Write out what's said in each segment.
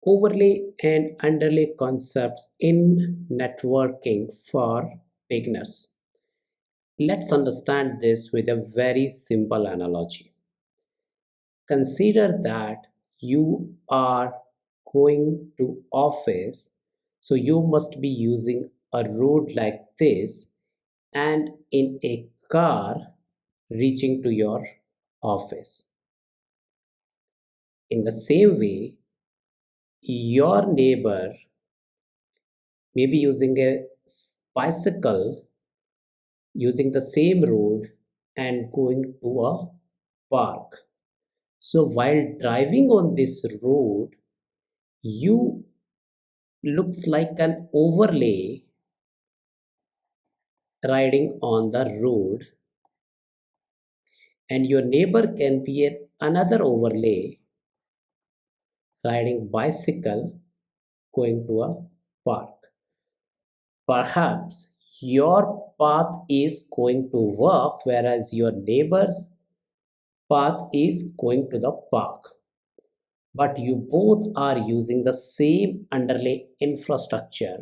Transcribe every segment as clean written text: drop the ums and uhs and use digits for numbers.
overlay and underlay concepts in networking for beginners. Let's understand this with a very simple analogy. Consider that you are going to office, so you must be using a road like this and in a car reaching to your office. In the same way, your neighbor may be using a bicycle using the same road and going to a park. So while driving on this road, you looks like an overlay riding on the road, and your neighbor can be another overlay riding bicycle going to a park. Perhaps your path is going to work, whereas your neighbor's path is going to the park. But you both are using the same underlay infrastructure,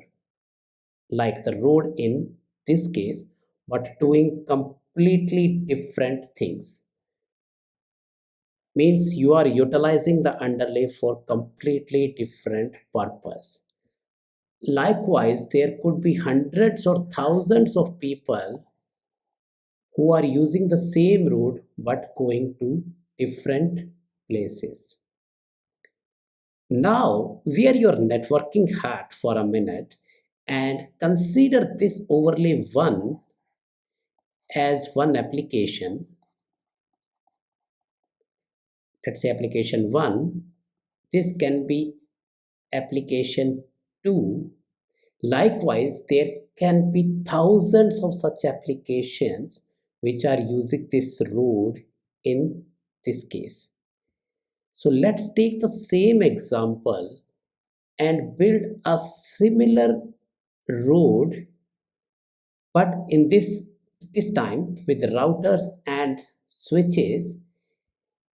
like the road in this case, but doing completely different things. Means you are utilizing the underlay for completely different purpose. Likewise, there could be hundreds or thousands of people who are using the same road but going to different places. Now, wear your networking hat for a minute and consider this overlay 1 as one application. Let's say application 1. This can be application 2. Likewise, there can be thousands of such applications which are using this road in this case. So let's take the same example and build a similar road, but in this time with routers and switches,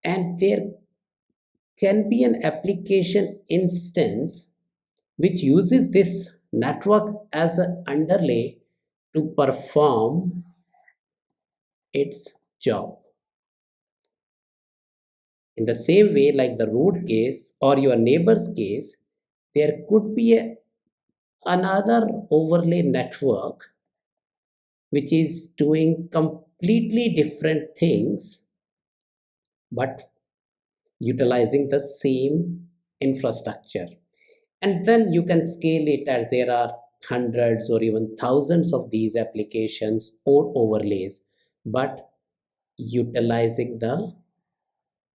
and there can be an application instance which uses this network as an underlay to perform its job. In the same way, like the road case or your neighbor's case, there could be another overlay network which is doing completely different things but utilizing the same infrastructure. And then you can scale it as there are hundreds or even thousands of these applications or overlays, but utilizing the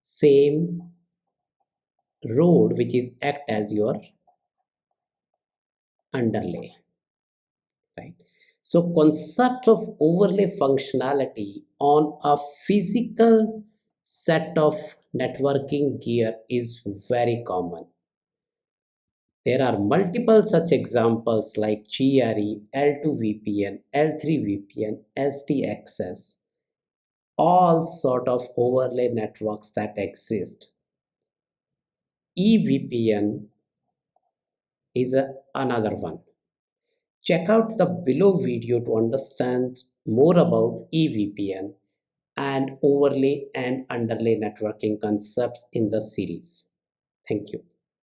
same road which is act as your underlay, right? So concept of overlay functionality on a physical set of networking gear is very common. There are multiple such examples like GRE, L2 VPN, L3 VPN, SDXS, all sort of overlay networks that exist. EVPN is another one. Check out the below video to understand more about EVPN and overlay and underlay networking concepts in the series. Thank you.